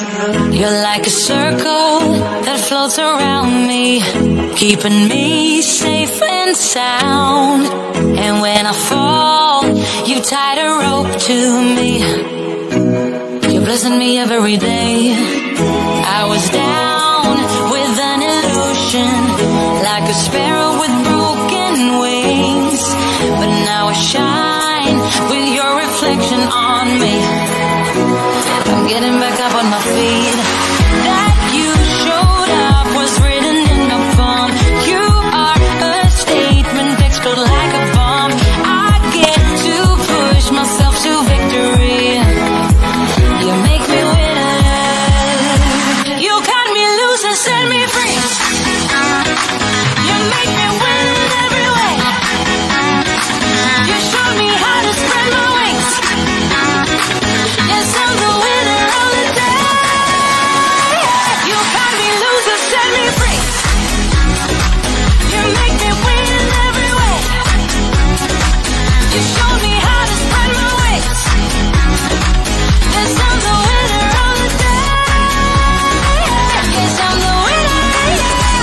You're like a circle that floats around me, keeping me safe and sound. And when I fall, you tied a rope to me. You're blessing me every day. I was down with an illusion, like a sparrow with broken wings. But now I shine with your reflection on me. I'm getting back up on my feet. That you showed up was written in my palm. You are a statement that explode like a bomb. I get to push myself to victory. You make me winner. You cut me loose and set me free. You make me win every way. You showed me how to spread my wings. Yes, I'm the winner of the day. You cut me loose and set me free. You make me win every way. You showed me how to spread my wings. Yes, I'm the winner of the day. Yes, I'm the winner, yeah.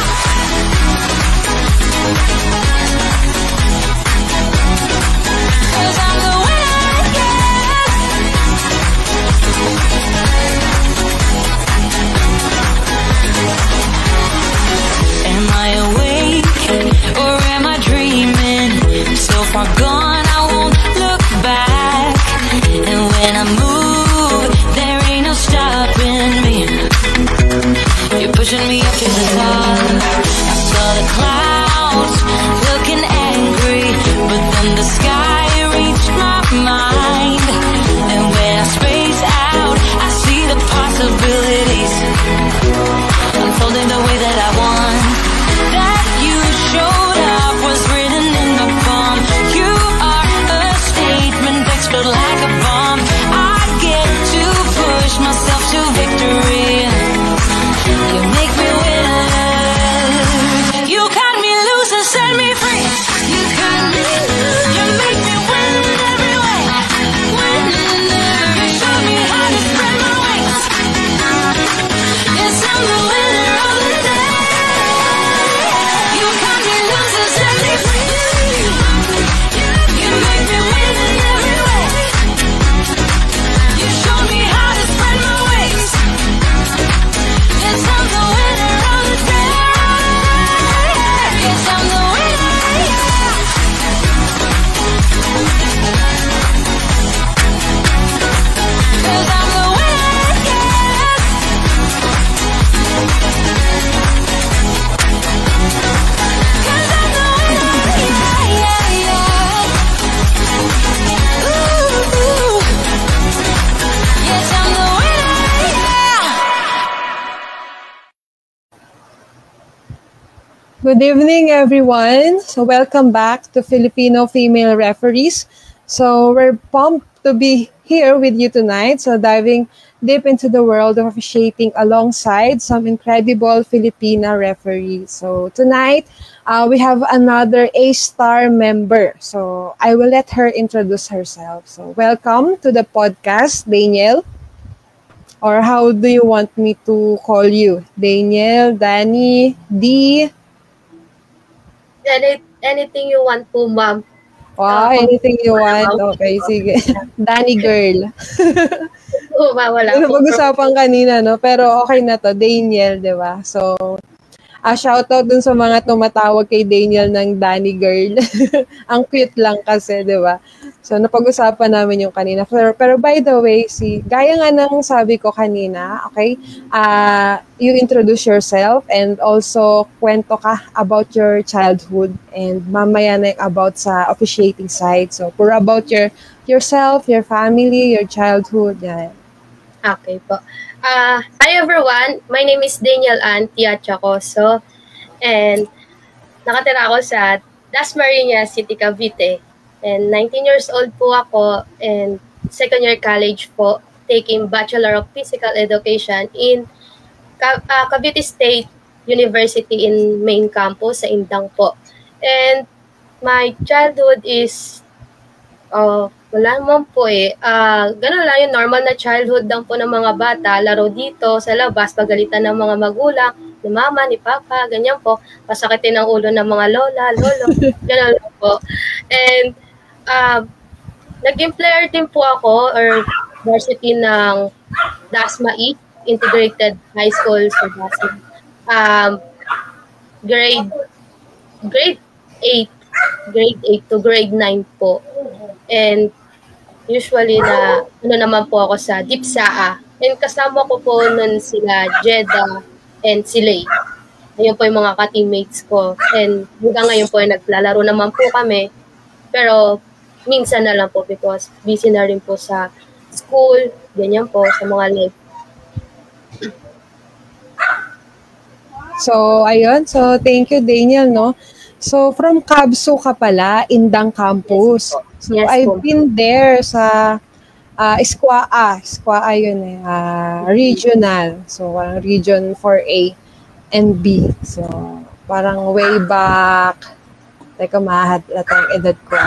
Yes, I'm the winner, yeah. Am I awake or am I dreaming? So far gone, I won't look back. And when I move, there ain't no stopping me. You're pushing me up to the top. I saw the clouds looking angry, but then the sky reached my mind. And when I space out, I see the possibilities unfolding the way that I want. That you showed up was written in the palm. You are a statement that explode like a bomb. I get to push myself to victory. You make me winner. You cut me loose and set me free. You cut me loose. You make me win every way. You showed me how to spread my wings. Yes, I'm the winner of the day. You cut me loose and set me free. You make me win every way. You showed me how to spread my wings. Yes, I'm the winner of the day. Yes, I'm the winner, yeah. Yes, I'm the winner, yeah. Yes, I'm the winner, yeah, yeah. Ooh. Yes, I'm the winner, yeah. Good evening, everyone. So welcome back to Filipino Female Referees. So we're pumped to be here with you tonight. So diving deep into the world of officiating alongside some incredible Filipina referees. So tonight, we have another A-star member. So I will let her introduce herself. So welcome to the podcast, Daniel. Or how do you want me to call you? Daniel, Danny, D? Anything you want po, ma'am. Wow, anything you want. Okay, sige. Danny girl. Po, ma'am, wala Ano po. pag-usapan kanina, no? Pero okay na to. Daniel, di ba? So, shoutout dun sa mga tumatawag kay Daniel ng Danny girl. Ang cute lang kasi, di ba? So, napag-usapan namin yung kanina. Pero by the way, gaya nga ng sabi ko kanina, okay, you introduce yourself and also kwento ka about your childhood and mamaya na about sa officiating side. So, for about yourself, your family, your childhood, yan. Okay po. Hi everyone, my name is Daniel Ann Tiachacoso and nakatira ako sa Dasmariñas City, Cavite. And 19 years old po ako and second year college po, taking Bachelor of Physical Education in Cavite State University in main campus sa Indang po. And my childhood is Wala naman po eh. Ganun lang yung normal na childhood lang po ng mga bata. Laro dito, sa labas, pagalitan ng mga magulang, ni mama, ni papa, ganyan po. Pasakitin ang ulo ng mga lola, lolo, ganun lang po. And naging player din po ako or varsity ng Dasma East, Integrated High School sa Dasma. Grade 8 to grade 9 po. And usually naman po ako sa Dipsaa. And kasama ko po nun sila Jeda and si Lay. Ayun po yung mga ka-teammates ko. And hanggang ngayon po naglalaro naman po kami. Pero minsan na lang po because busy na rin po sa school, ganyan po, sa mga life. So, ayun. So, thank you, Daniel, no? So, from Kabsu ka pala, Indang Campus. So, Yes, I've po. been there sa Squaa yun eh, regional. So, parang region 4A and B. So, parang way back, teka, mahalata ang edad ko.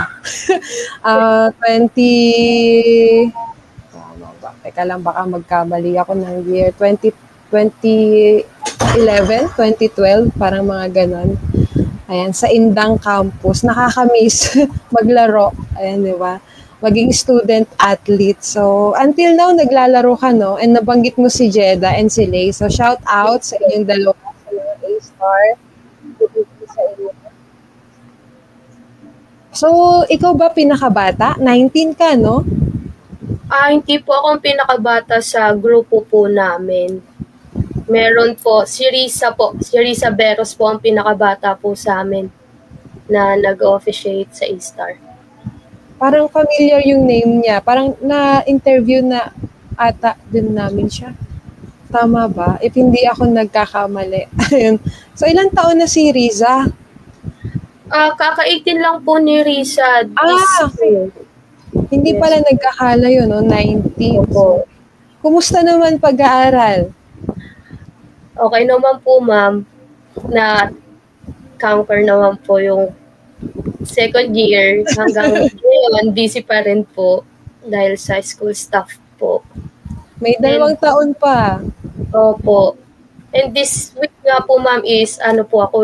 20, tama ba? Teka lang, baka magkamali ako ng year, 2011, 2012, parang mga ganon. Ayan, sa Indang Campus. Nakakamiss maglaro. Ayan, di ba? Maging student athlete. So, until now, naglalaro ka, no? And nabanggit mo si Jeda and si Lay. So, shout out sa inyong dalawa sa mga A-star. Sa inyo. So, ikaw ba pinakabata? 19 ka, no? Hindi po ako ang pinakabata sa grupo po namin. Meron po, si Risa Beros po ang pinakabata po sa amin na nag-officiate sa A-Star. Parang familiar yung name niya. Parang na-interview na ata din namin siya. Tama ba? If hindi ako nagkakamali. Ayun. So, ilang taon na si Riza? Kaka-18 lang po ni Risa. Okay. Hindi pala nagkakala yun, no? 19. Opo. Kumusta naman pag-aaral? Okay naman po, ma'am, na conquer naman po yung second year. Hanggang ngayon, busy pa rin po dahil sa school stuff po. May 2 taon pa. Opo. And this week nga po, ma'am, is po ako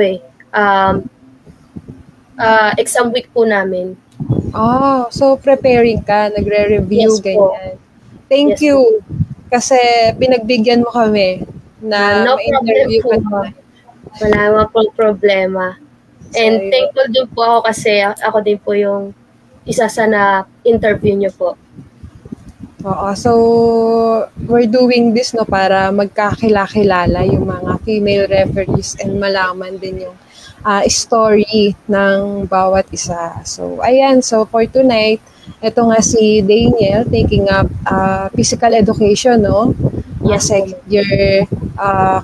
exam week po namin. So preparing ka, nagre-review, Yes, ganyan. Thank Yes, you. Kasi pinagbigyan mo kami na No ma-interview ka problem po. naman. Wala naman pong problema. And So, thankful din po ako kasi ako din po yung isa sa na-interview niyo po. Oo. So, we're doing this, no, para magkakilala yung mga female referees and malaman din yung story ng bawat isa. So, ayan. So, for tonight, ito nga si Daniel taking up physical education, no? Yes, Second year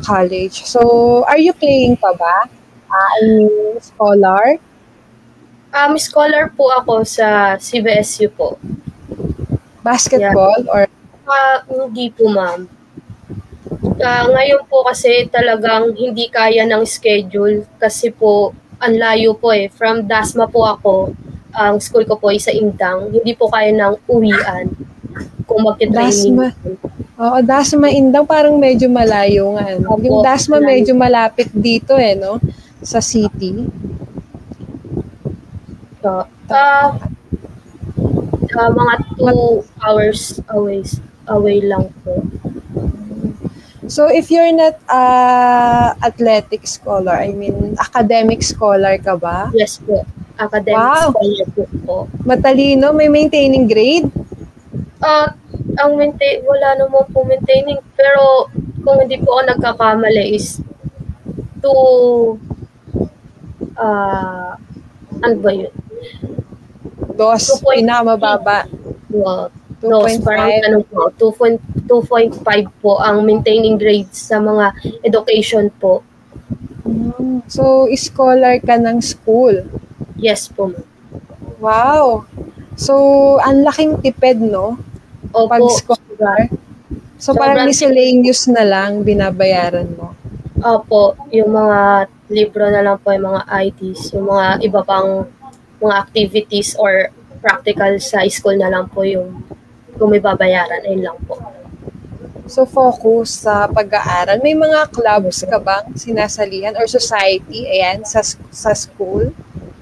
college. So, are you playing pa ba? I mean, scholar? Scholar po ako sa CBSU po. Basketball or Hindi po, ma'am. Ngayon po kasi talagang hindi kaya ng schedule kasi po ang layo po eh. From Dasma po ako, ang school ko po ay sa Indang. Hindi po kaya ng uwian kung magte-training. Dasma? Oo, Dasma Indang parang medyo malayo nga. No? Opo, Yung Dasma malayo. medyo malapit dito eh, no? Sa city. So, mga 2 hours away lang po. So, if you're not athletic scholar, I mean, academic scholar ka ba? Yes po. Academic Wow. scholar po. Matalino, may maintaining grade? Wala naman po maintaining. Pero kung hindi po ako nagkakamali is ano ba yun? Dos, 2.5. pinakamababa. 2.5. Parang 2.5 po ang maintaining grades sa mga education po. So, scholar ka ng school. Yes po. Wow! So, ang laking tipid, no? Pag Opo. scholar. So, parang Sobrang- miscellaneous na lang binabayaran mo. Opo, yung mga libro na lang po, yung mga IDs, yung mga iba pang mga activities or practical sa school na lang po yung kung may babayaran, ayun lang po. So, focus sa pag-aaral. May mga clubs ka bang sinasalihan or society, ayan, sa school?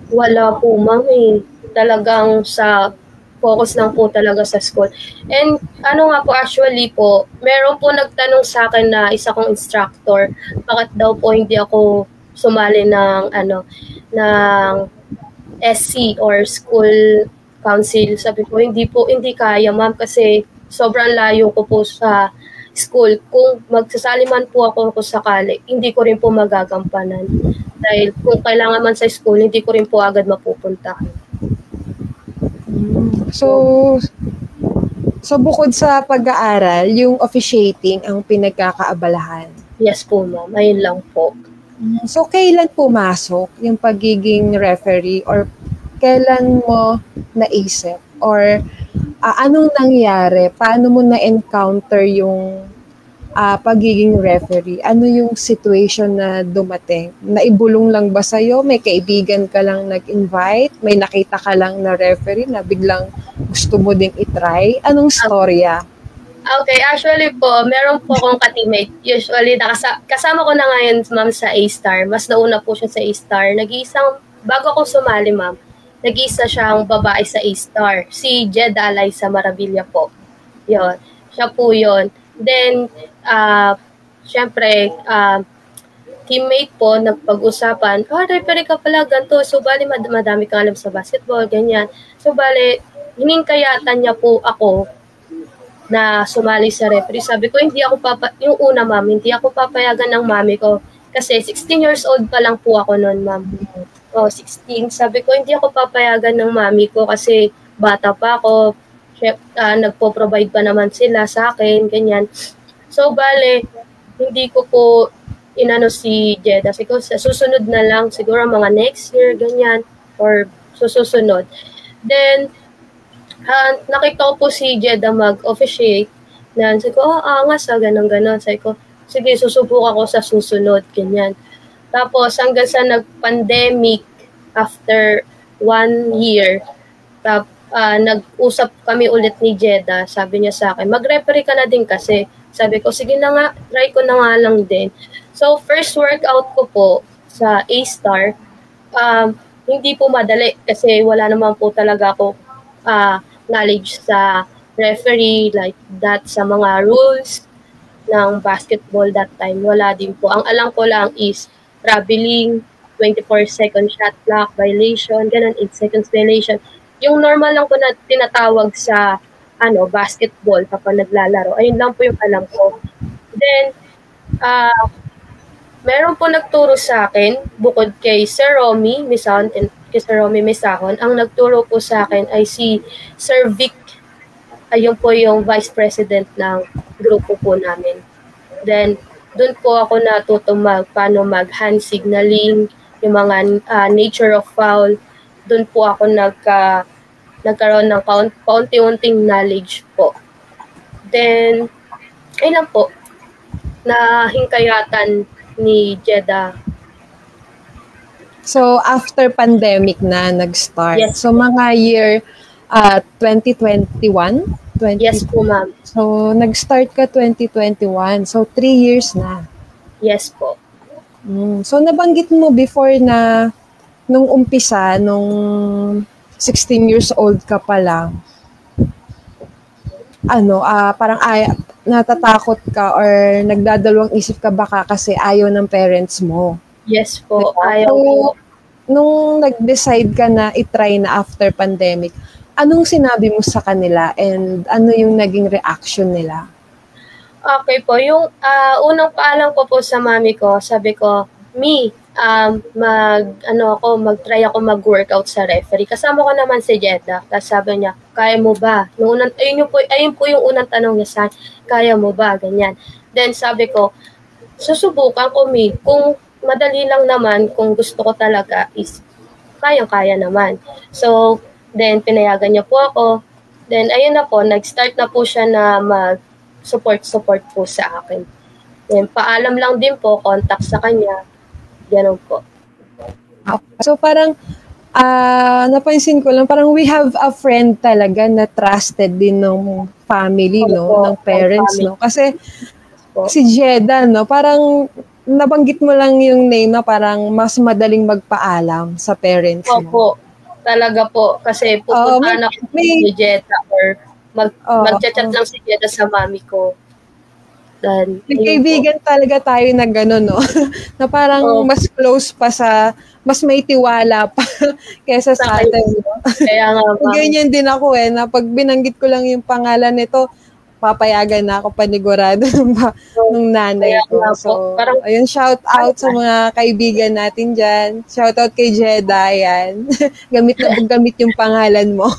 Wala po, ma'am eh. Talagang sa focus lang po talaga sa school. And ano nga po, actually po, meron po nagtanong sa akin na isa kong instructor, bakit daw po hindi ako sumali ng SC or school council. Sabi ko, hindi kaya, ma'am, kasi sobrang layo ko po sa school. Kung magsasali man po ako kung sakali, hindi ko rin po magagampanan. Dahil kung kailangan man sa school, hindi ko rin po agad mapupuntahan. So bukod sa pag-aaral, yung officiating ang pinagkakaabalahan. Yes po, ma'am. Ayun lang po. So, kailan pumasok yung pagiging referee or kailan mo naisip? Or anong nangyari? Paano mo na-encounter yung pagiging referee? Ano yung situation na dumating? Naibulong lang ba sa'yo? May kaibigan ka lang nag-invite? May nakita ka lang na referee na biglang gusto mo ding itry? Anong storya? Okay, actually po, meron po akong ka-teammate. Usually, kasama ko na ngayon, ma'am, sa A-Star. Mas nauna po siya sa A-Star. Bago ako sumali, ma'am, nag-iisa siyang babae sa A-Star. Si Jeda Alaysa Maravilla po. Yun. Siya po yun. Then, syempre, teammate po, nagpag-usapan, referee ka pala, ganito. So, bali, madami kang alam sa basketball, ganyan. So, bali, hiningkayatan niya po ako na sumali sa referee. Sabi ko, yung una, ma'am, hindi ako papayagan ng mami ko. Kasi 16 years old pa lang po ako noon, ma'am. 16. Sabi ko, hindi ako papayagan ng mami ko kasi bata pa ako. Nagpo-provide pa naman sila sa akin, ganyan. So, bale, hindi ko po inano si Jeda. Siguro sa susunod na lang, siguro mga next year, ganyan, or susunod. Then, nakita ko po si Jeda mag-officiate. Sabi ko, angas, ganun-ganon. Sabi ko, sige, susubukan ko sa susunod, ganyan. Tapos, hanggang sa nag-pandemic, after 1 year, nag-usap kami ulit ni Jeda. Sabi niya sa akin, mag-referee ka na din kasi. Sabi ko, sige na nga, try ko na nga lang din. So, first workout ko po sa A-Star, hindi po madali kasi wala naman po talaga ako knowledge sa referee, like that, sa mga rules ng basketball that time. Wala din po. Ang alam ko lang is traveling, 24-second shot clock violation, ganun, 8 seconds violation. Yung normal lang po na tinatawag sa basketball kapag naglalaro. Ayun lang po yung alam ko. Then, meron po nagturo sa akin, bukod kay Sir Romy Misahon, ang nagturo po sa akin ay si Sir Vic. Ayun po yung Vice President ng grupo po namin. Then, doon po ako natuto paano mag-hand signaling, yung mga nature of foul. Doon po ako nagkaroon ng paunti-unting knowledge po. Then, ayun lang po, nahingkayatan ni Jeda. So, after pandemic na nag-start. Yes. So, mga year 2021? Yes po, ma'am. So, nag-start ka 2021. So, 3 years na. Yes po. So, nabanggit mo before na nung umpisa, nung 16 years old ka pa lang, parang natatakot ka or nagdadalawang isip ka baka kasi ayaw ng parents mo. Yes po, diba? ayaw So, po. nung nag-decide ka na itry na after pandemic, anong sinabi mo sa kanila and ano yung naging reaction nila? Okay po, yung unang paalam ko po sa mami ko, sabi ko, mag-try ako mag-workout sa referee. Kasama ko naman si Jeda. Tapos sabi niya, kaya mo ba? Ayun po yung unang tanong niya sa akin, kaya mo ba? Ganyan. Then sabi ko, susubukan ko, kung madali lang naman, kung gusto ko talaga is kayang-kaya naman. So, then pinayagan niya po ako. Then ayun na po, nag-start na po siya na mag-support po sa akin. Then paalam lang din po, contact sa kanya. Ganun po. So parang napansin ko lang, parang we have a friend talaga na trusted din ng family, no? Opo, Ng parents, family no? Kasi po. si Jeda, no? Parang nabanggit mo lang yung name na parang mas madaling magpaalam sa parents mo. Opo, talaga po. Kasi Oo, pupuntahan ako may, si Jetta or mag-chat oo. lang si Jetta sa mami ko. Then, May ayun po. kaibigan talaga tayo na gano'n, no? Na parang Oh, mas close pa mas may tiwala pa kesa sa sa akin. atin, no? Kaya nga, ma'am. Ganyan din ako na pag binanggit ko lang yung pangalan nito, papayagan na ako panigurado nung nanay Kaya ko. nga po. So, Parang, ayun, shout out sa mga kaibigan natin dyan. Shout out kay Jeda, yan. Gamit na gamit yung pangalan mo.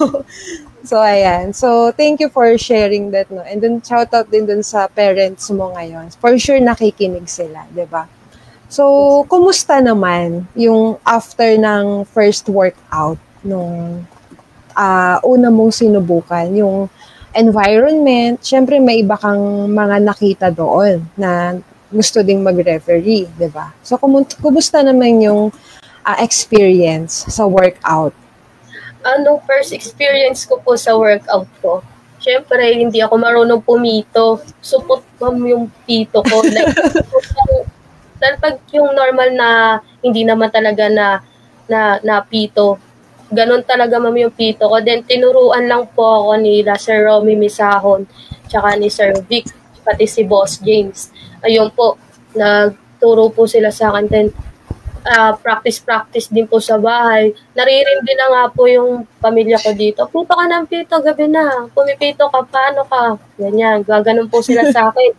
So, ayan. So, thank you for sharing that, no? And then, shout out din dun sa parents mo ngayon. For sure, nakikinig sila, di ba? So, kumusta naman yung after ng first workout nung una mong sinubukan? Yung environment, syempre may iba kang mga nakita doon na gusto ding mag-referee, di ba? So, kumusta naman yung experience sa workout? anong first experience ko po sa workout ko, syempre, hindi ako marunong pumito. Supot ma'am yung pito ko. Like, pag yung normal na hindi naman talaga na pito, ganun talaga ma'am yung pito ko. Then, tinuruan lang po ako ni Sir Romy Misahon, tsaka ni Sir Vic, pati si Boss James. Ayun po, nagturo po sila sa akin. Then, practice din po sa bahay. Naririndi na nga po yung pamilya ko dito. Pito ka ng pito, gabi na. Pumipito ka, paano ka? Ganyan, gaganon po sila sa akin.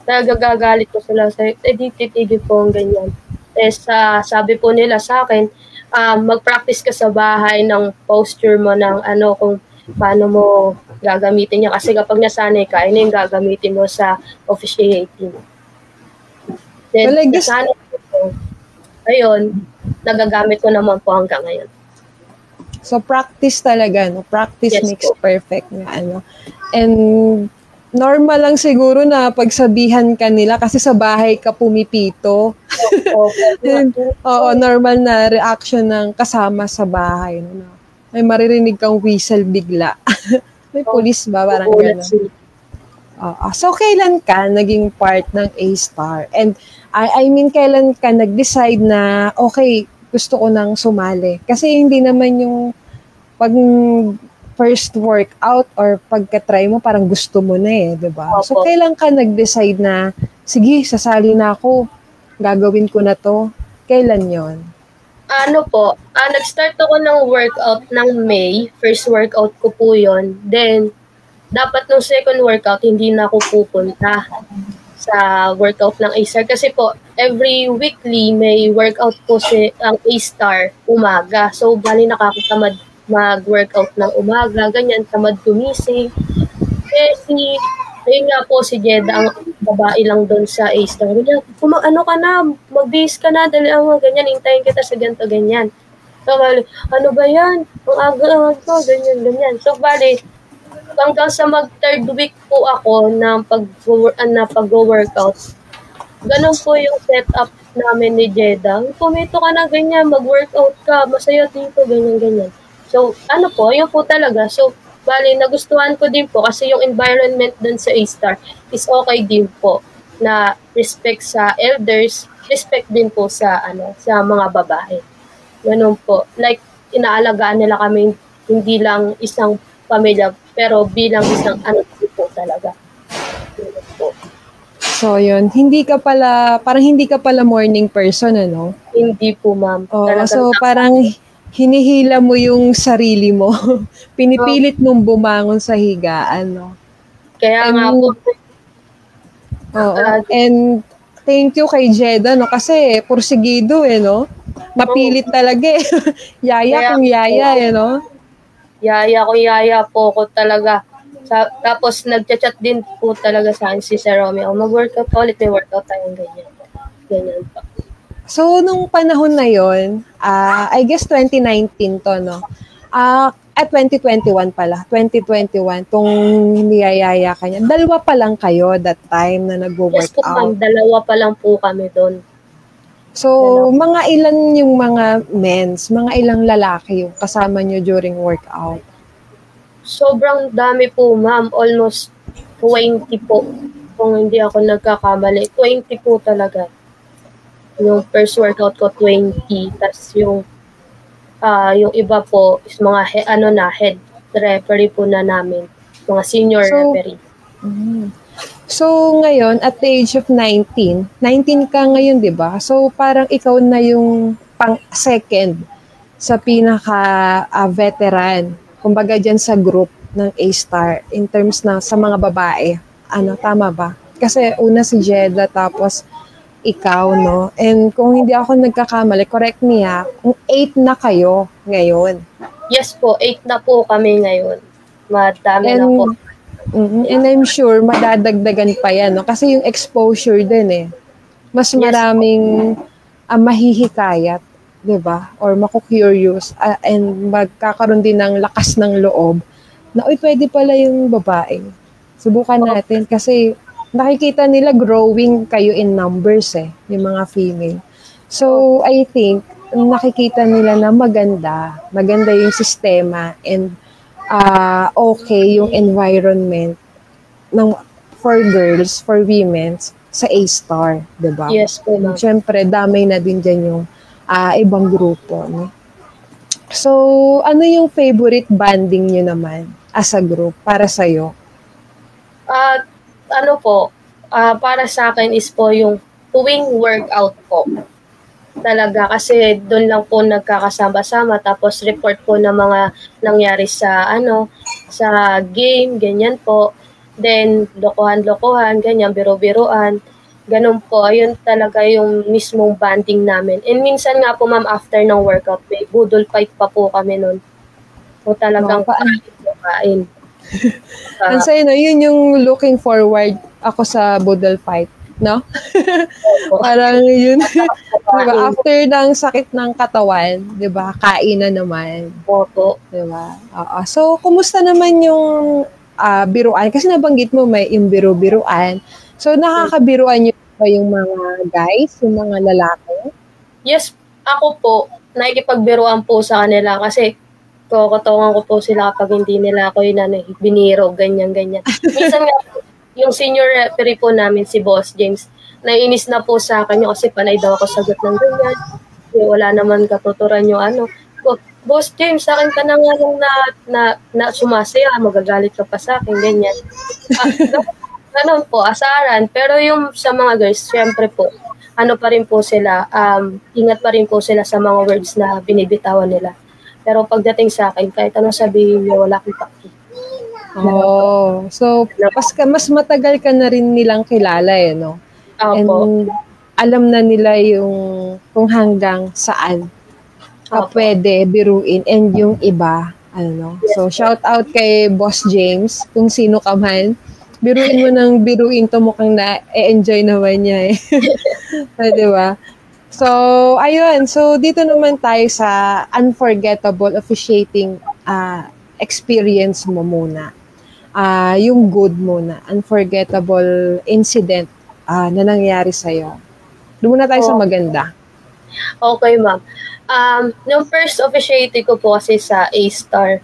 Nagagalit po sila sa di titigil po ang ganyan. Sabi po nila sa akin, mag-practice ka sa bahay ng posture mo ng kung paano mo gagamitin niya. Kasi kapag nasanay ka, yun yung gagamitin mo sa officiating. Then, nasanay ko, ayun, nagagamit ko naman po hanggang ngayon. So, practice talaga, no? Practice makes perfect. And, normal lang siguro na pagsabihan ka nila kasi sa bahay ka pumipito. Oo, normal na reaction ng kasama sa bahay. No? May maririnig kang whistle bigla. May police ba? Parang gano'n. So, kailan ka naging part ng A-Star? And, I mean, kailan ka nag-decide na, okay, gusto ko nang sumali? Kasi hindi naman yung pag first workout or pagka-try mo, parang gusto mo na diba? So, kailan ka nag-decide na, sige, sasali na ako, gagawin ko na to? Kailan yon? Nag-start ako ng workout ng May. First workout ko po yon. Then, dapat nung second workout, hindi na ako pupunta sa workout ng A-Star. Kasi po, every weekly may workout po ang A-Star umaga. So, bali nakakatamad mag-workout ng umaga, ganyan, tamad gumising. Ayun nga po, si Jeda, ang babae lang doon sa A-Star. Ganyan, ka na, mag-base ka na, dali ganyan, hintayin kita sa ganito, ganyan. So, bali, ano ba yan? Ang aga, ganyan. So, bali, hanggang sa mag-third week po ako na pag-workout. Ganun po yung setup namin ni Jeda. Pumito ka na ganyan, mag-workout ka, masaya dito, ganyan. So, yun po talaga. So, bali, nagustuhan ko din po kasi yung environment dun sa A-Star is okay din po na respect sa elders, respect din po sa mga babae. Ganun po. Like, inaalagaan nila kami hindi lang isang pamilya, pero bilang isang po talaga. So, yun. Parang hindi ka pala morning person, ano? Hindi po, ma'am. So, parang hinihila mo yung sarili mo. Pinipilit mong bumangon sa higaan, no? Kaya nga po. And thank you kay Jeda, no? Kasi porsigido, no? Mapilit talaga, Yaya kung yaya, no? Yaya po ko talaga. Tapos nagchat-chat din po talaga sa akin si Sir Romeo. Mag-workout ulit, may workout tayong ganyan. Ganyan po. So, nung panahon na yon, I guess 2019 to, no? At 2021 pala. 2021, tong niyayaya ka niya. Dalawa pa lang kayo that time na nag-workout. Yes po, ma'am. Dalawa pa lang po kami doon. So, mga ilan yung mga mga ilang lalaki yung kasama nyo during workout? Sobrang dami po, ma'am. Almost 20 po. Kung hindi ako nagkakamali. 20 po talaga. Yung first workout ko, 20. Tapos yung iba po is mga head referee po na namin. Mga senior referee. So, ngayon, at the age of 19 ka ngayon, di ba? So, parang ikaw na yung second sa pinaka-veteran. Kumbaga dyan sa group ng A-Star in terms na sa mga babae. Tama ba? Kasi una si Jeddah, tapos ikaw, no? And kung hindi ako nagkakamali, correct me ha, 8 na kayo ngayon. Yes po, 8 na po kami ngayon. Madami na po. And I'm sure madadagdagan pa yan, no? Kasi yung exposure din eh. Mas maraming mahihikayat, di ba? Or maku-curious and magkakaroon din ng lakas ng loob na, pwede pala yung babae. Subukan natin kasi nakikita nila growing kayo in numbers yung mga female. So, I think nakikita nila na maganda yung sistema and okay yung environment for girls, for women sa A-Star, diba? Yes po, ma'am. Siyempre, damay na din dyan yung ibang grupo. No? So, ano yung favorite banding nyo naman as a group para sa'yo? Para sa akin is po yung tuwing workout po. Talaga kasi doon lang po nagkakasama-sama tapos report po ng mga nangyari sa sa game, ganyan po. Then lokohan-lokohan, ganyan, biro-biroan. Ganun po, ayun talaga yung mismong banding namin. And minsan nga po, ma'am, after ng workout, may budol fight pa po kami noon. So talagang kain. Ang sayo, yun yung looking forward ako sa budol fight. No? Parang yun. Diba? After ng sakit ng katawan, diba? Kain na naman. Opo. Diba? So, kumusta naman yung biruan? Kasi nabanggit mo may yung biro-biruan. So, nakakabiruan nyo ba yung mga guys, yung mga lalaki? Yes, ako po, nakikipagbiruan po sa kanila kasi kukutungan ko po sila kapag hindi nila ako yung biniro, ganyan-ganyan. Minsan nga yung senior referee po namin, si Boss James, naiinis na po sa akin kasi panay daw ako sagot ng ganyan. Wala naman katuturan yung Boss James, sa akin ka na nga yung na sumasaya, magagalit ka pa sa akin, ganyan. Ganun po, asaran. Pero yung sa mga girls, syempre po, pa rin po sila, ingat pa rin po sila sa mga words na binibitawan nila. Pero pagdating sa akin, kahit anong sabihin niyo, wala akong paki. So mas matagal ka na rin nilang kilala no? Opo. And alam na nila yung kung hanggang saan ka pwede biruin and yung iba, Yes, so shout out kay Boss James, kung sino ka man. Biruin mo ng biruin to, mukhang na-enjoy naman niya diba? So, ayun. So, dito naman tayo sa unforgettable officiating experience mo muna. Yung good muna. Unforgettable incident na nangyari sa'yo. Doon muna tayo sa maganda. Okay, ma'am. Yung first officiating ko po kasi sa A-Star,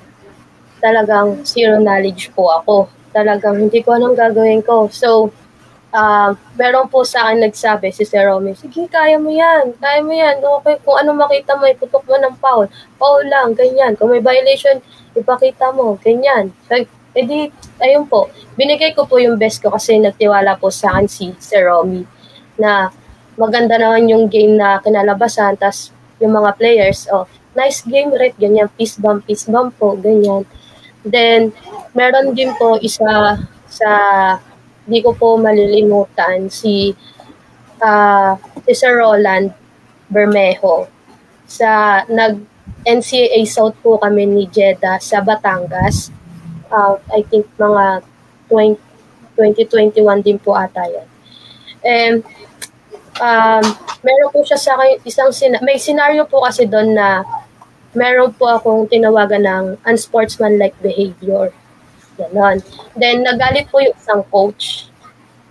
talagang zero knowledge po ako. Talagang hindi ko anong gagawin ko. So, meron po sa akin nagsabi, si Sir Romy, sige, kaya mo yan. Okay, kung ano makita mo, iputok mo ng foul. Foul lang, ganyan. Kung may violation, ipakita mo, ganyan. So, ayun po. Binigay ko po yung best ko kasi nagtiwala po sa akin si Sir Romy na maganda naman yung game na kinalabasan. Tas yung mga players, nice game, right? Ganyan, peace bump po, ganyan. Then, meron din po isa sa di ko po malilimutan si Sir Roland Bermejo. Nag-NCAA South po kami ni Jeddah sa Batangas. I think mga 2021 din po ata yan. And meron po siya sa akin may scenario po kasi doon na meron po akong tinawagan ng unsportsmanlike behavior. Ganon. Then, nagalit po yung isang coach.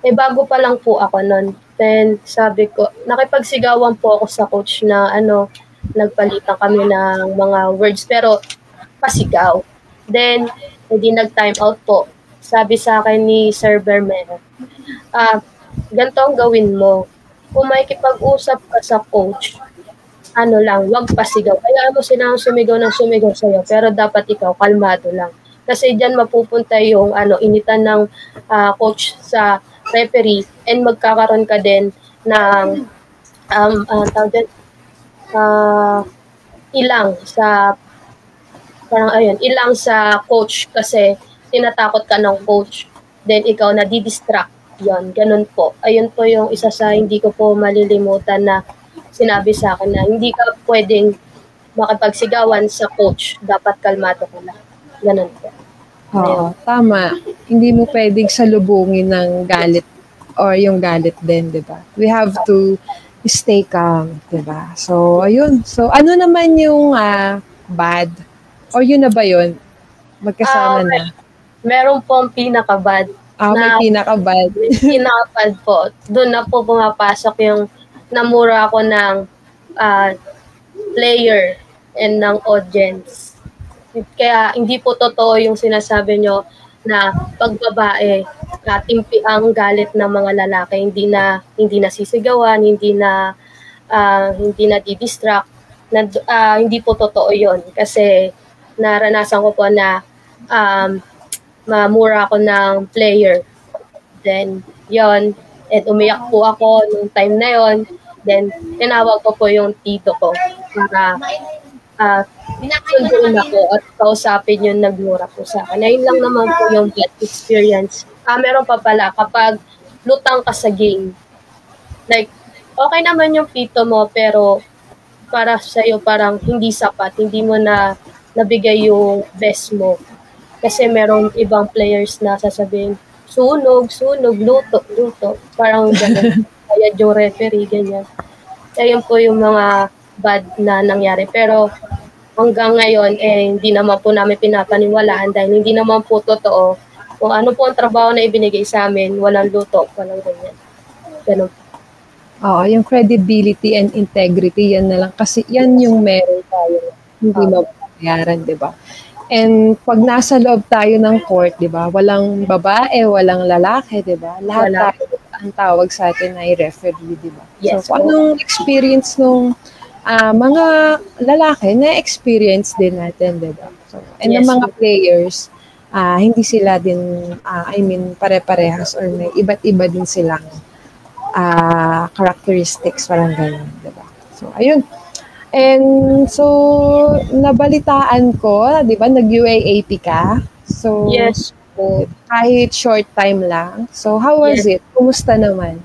Bago pa lang po ako nun. Then sabi ko, nakipagsigawan po ako sa coach na nagpalitan kami ng mga words pero pasigaw. Then, hindi nag-time out po. Sabi sa akin ni Sir Bermero, ganito ang gawin mo. Kung may kipag-usap ka sa coach, wag pasigaw. Kaya mo silang sumigaw ng sumigaw sa'yo, pero dapat ikaw, kalmado lang. Kasi dyan mapupunta yung initan ng coach sa referee and magkakaroon ka din ng ilang sa coach kasi tinatakot ka ng coach. Then ikaw na di-distract. Yon, ganun po. Ayun po yung isa sa hindi ko po malilimutan na sinabi sa akin na hindi ka pwedeng makipagsigawan sa coach. Dapat kalmado ka lang. Ganun po. Oo, tama. Hindi mo pwedeng salubungin ng galit or yung galit din, di ba? We have to stay calm, di ba? So, ayun. So, ano naman yung bad? Or yun na ba yun? Magkasama na. Meron pong pinaka-bad. May pinaka-bad. Pinaka-bad po. Doon na po pumapasok yung namura ako ng player and ng audience. Kaya hindi po totoo yung sinasabi nyo na pag babae, timpi ang galit ng mga lalaki, hindi na sisigawan, hindi na di-distract. Hindi po totoo yon kasi naranasan ko po na mamura ako ng player. Then, yon, and umiyak po ako nung time na yon. Then, tinawag ko po yung tito ko para sunduin ako at kausapin yung nagmura po sa akin. Ayun lang naman po yung bad experience. Meron pa pala, kapag lutang ka sa game, like, okay naman yung tito mo, pero para sa'yo parang hindi sapat, hindi mo na nabigay yung best mo. Kasi merong ibang players na sasabihin, sunog, luto. Parang gano'n. Kaya yung referee, ganyan. Ayun po yung mga bad na nangyari. Pero hanggang ngayon, hindi naman po namin pinapaniwalaan dahil hindi naman po totoo. Kung ano po ang trabaho na ibinigay sa amin, walang luto, walang ganyan. Ganun po. Oo, yung credibility and integrity, yan na lang. Kasi yan yung meron tayo. Hindi mababayaran, di ba? And pag nasa loob tayo ng court, di ba? Walang babae, walang lalaki, di ba? Lahat tayo ang tawag sa atin ay referee, di ba? Yes, so, anong experience nung mga lalaki na experience din natin, di ba? So, and yes, ng mga players, hindi sila din, pare-parehas or may iba't iba din silang characteristics, parang ganyan, di ba? So, ayun. And so, nabalitaan ko, di ba, nag-UAAP ka? So, yes. Kahit short time lang. So, how was it? Kumusta naman?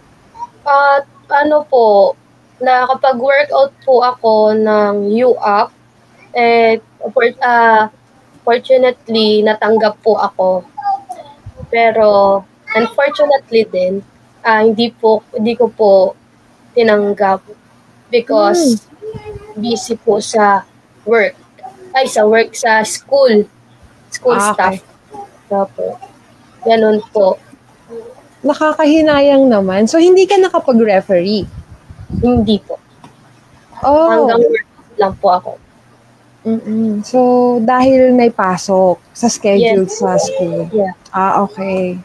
Nakapag-workout po ako ng UAP, fortunately, natanggap po ako. Pero, unfortunately din, hindi ko po tinanggap because busy po sa work. Sa school stuff. Tapos, ganun po. Nakakahinayang naman. So, hindi ka nakapag-referee? Hindi po. Hanggang work lang po ako. So, dahil may pasok sa schedule sa school. Yeah. Okay.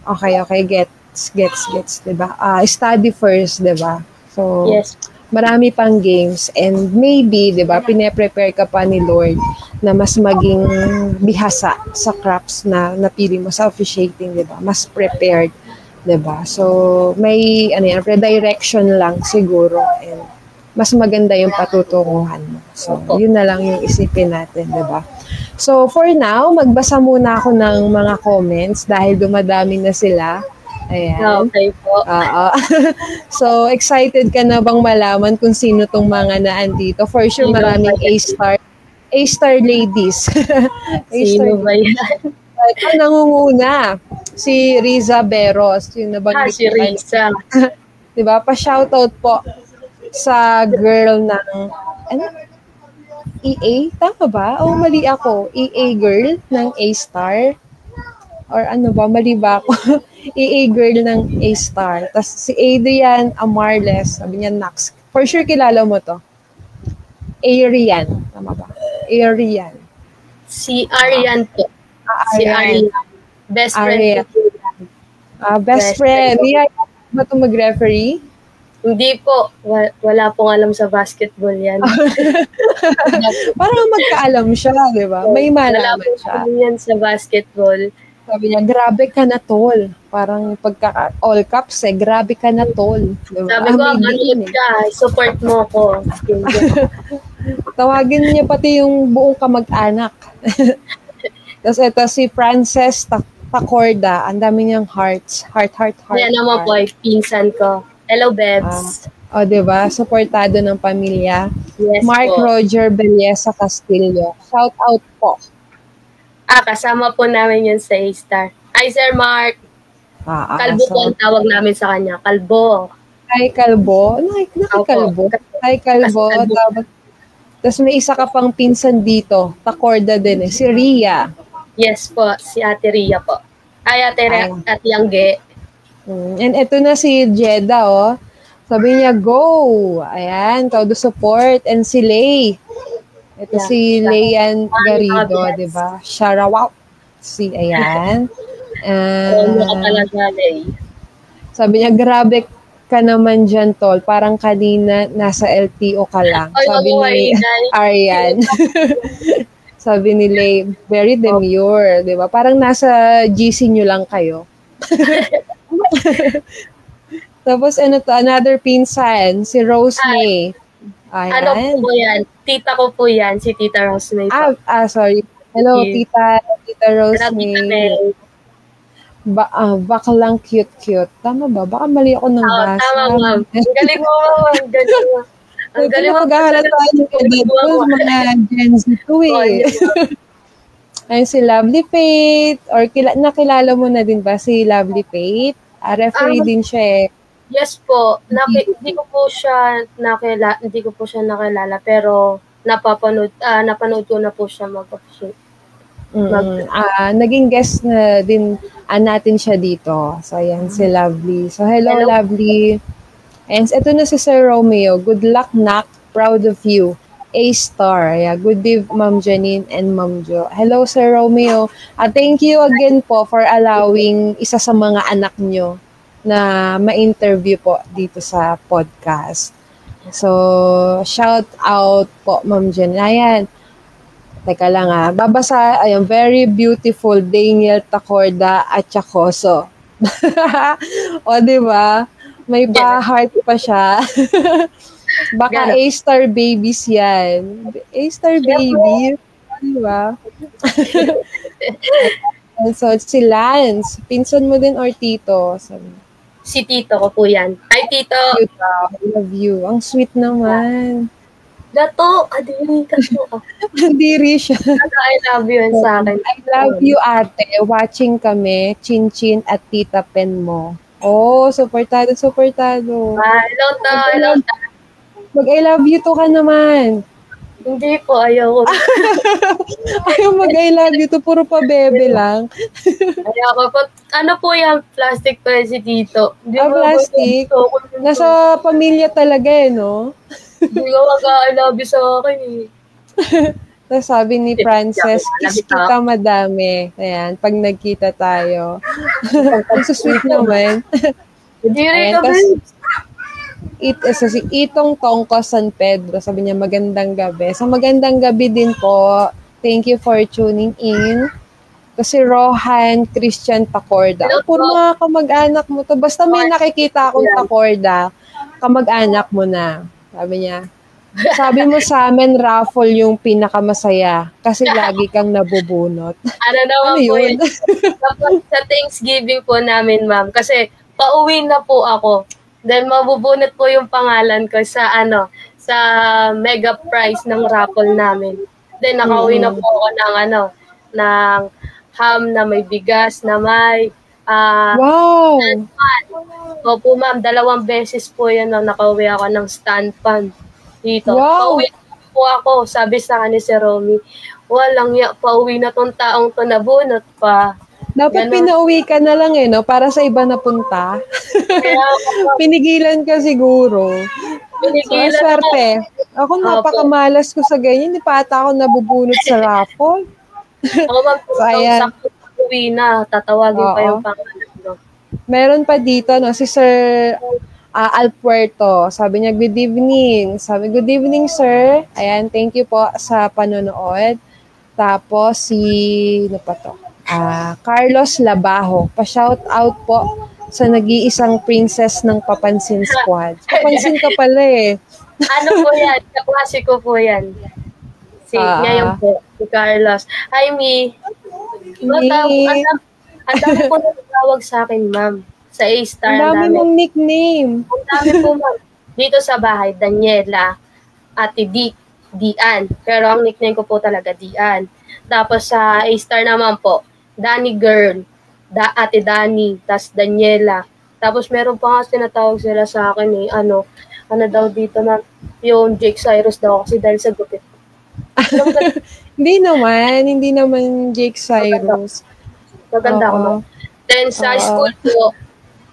Okay. Gets, diba? Study first, diba? So, yes. Marami pang games and maybe, diba, pine-prepare ka pa ni Lord na mas maging bihasa sa crafts na napili mo sa officiating, diba? Mas prepared, diba? So, may redirection lang siguro and mas maganda yung patutunguhan mo. So, yun na lang yung isipin natin, diba? So, for now, magbasa muna ako ng mga comments dahil dumadami na sila. Ayan. Okay po. So, excited ka na bang malaman kung sino tong mga naandito? For sure, maraming A-star ladies. Sino ba yan? Ang nangunguna, si Riza Beros. Yung nabanggit si Riza. Diba? Pa-shoutout po sa girl ng EA? Tama ba? O mali ako? EA girl ng A-star. or ano ba, mali ba ako? EA girl ng A-Star. Tapos si Adrian Amarles, sabi niya, Nax. For sure, kilala mo to. Arian. Tama ba? Arian. Si Arian po. Si Arian. Best friend Arian. Best friend. Niyaya ba ito mag-referee? Hindi po. Wala pong alam sa basketball yan. Parang magkaalam siya, di ba? May malaman Wala siya. po yan sa basketball. Sabi niya, grabe ka na, tol. Parang pagka all caps grabe ka na, tol. Diba? Sabi ko, manood ka. Support mo ko. Tawagin niya pati yung buong kamag-anak. Tapos ito si Frances Tacorda. Ang dami niyang hearts. Heart. Yan naman po, pinsan ko. Hello, Bebs. Diba? Supportado ng pamilya. Yes Mark po. Roger Belleza Castillo. Shout out po. Kasama po namin yun sa A-Star. Hi, Sir Mark. Kalbo po ang tawag namin sa kanya. Kalbo. Hi, Kalbo. Nakikalbo. Hi, Kalbo. Tapos may isa ka pang pinsan dito. Tacorda din si Ria. Yes po, si Ate Ria po. Ay, Ate Yangge. And ito na si Jeddah, oh. Sabi niya, go! Ayan, todo support. And si Lay. Ito si Layan Garrido, di ba? Sharawak. Ayan. Sabi niya, grabe ka naman dyan, tol. Parang kanina nasa LTO ka lang. Sabi ni Arian. Sabi ni Lay, very demure, di ba? Parang nasa GC nyo lang kayo. Tapos another pinsan, si Rose May. Ayan. Ano po yan? Tita ko po yan, si Tita Rose May po. Sorry. Hello, Tita Rose May. Baklang cute. Tama ba? Baka mali ako ng basa. Tama, ma'am. Ang galing mo, ma'am. Ang galing mo. Paghahalata yung mga Gen Z to eh. Ayun si Lovely Faith. Or nakilala mo na din ba si Lovely Faith? Referee din siya eh. Yes po. Hindi ko po siya nakilala pero napanood ko na po siya mag-official. Naging guest na din natin siya dito. So, ayan, si Lovely. So, hello. Lovely. And ito na si Sir Romeo. Good luck, Nak. Proud of you. A-Star. Yeah, good day, Ma'am Janine and Ma'am Jo. Hello, Sir Romeo. Thank you again po for allowing isa sa mga anak nyo na ma-interview po dito sa podcast. So, shout out po, Ma'am Janine. Ayan. Teka lang babasa, ayun, very beautiful, Daniel Tacorda at Chacoso. O, diba? May pa-heart pa siya. Baka A-Star babies yan. A-Star baby. Diba? So, si Lance. Pinsan mo din or tito? Si tito ko po yan. Hi, tito. I love you. Ang sweet naman. Dato, adiri ka po. Andiri siya. I love you sa akin. I love you, ate. Watching kami, Chin at Tita Pen mo. Oh, supportado. Hello, ta. Mag-I love you to ka naman. Hindi po, ayaw ko. Ayaw mag-I love you to, puro pa bebe lang. Ayaw ko po. Ano po yan? Plastic pa si Tito. Plastic? Nasa pamilya talaga no? Hindi ko mag-I love you sa akin Tapos sabi ni Frances, kiss kita madami. Ayan, pag nagkita tayo. Ang sweet naman. Hindi rin si Itong Tongko San Pedro. Sabi niya, magandang gabi. So, magandang gabi din po. Thank you for tuning in. Kasi Rohan Christian Tacorda. Puro mga kamag-anak mo to. Basta may nakikita akong Tacorda, kamag-anak mo na. Sabi niya. Sabi mo sa amin, raffle yung pinakamasaya. Kasi lagi kang nabubunot. Ano yun? Sa Thanksgiving po namin, ma'am. Kasi pauwi na po ako. Then mabubunot po yung pangalan ko sa sa mega prize ng raffle namin. Then nakauwi na po ako ng ham na may bigas na may wow. stand pan. Opo ma'am, 2 beses po yun nakauwi ako ng stand pan dito. Wow. Pauwi po ako, sabi sa kanya si Romy, walang pauwi na tong taong to, nabunot pa. Dapat Ganon. pinauwi ka na lang no? Para sa iba na punta. Kaya, Pinigilan ka siguro. So, pinigilan swerte. Ako napakamalas ko sa ganyan. Hindi pa ata ako nabubunot sa raffle. Ako ma'am, So, ayan. sakto uwi na, tatawagin pa yung pangalan. No? Meron pa dito, si Sir Alpuerto. Sabi niya, good evening. Sabi, good evening, sir. Ayan, thank you po sa panonood. Tapos, ano pa to? Carlos Labaho. Pa-shout out po sa nag-iisang princess ng Papansin Squad. Papansin ka pala Ano po yan? Kaklase ko po yan. Ngayon po, si Carlos. Hi, Mi. Ang dami po natawag sa akin, ma'am. Sa A-Star. Ang dami mong nickname. Ang dami po, ma'am. Dito sa bahay, Daniela, Ate Dian. Pero ang nickname ko po talaga, Dian. Tapos sa A-Star naman po, Danny Girl, Ate Dani, tas Daniela. Tapos meron pa nga tinatawag sila sa akin ano daw dito na yung Jake Cyrus daw kasi dahil sa gupit. Hindi naman Jake Cyrus. Maganda ako. Then sa school po,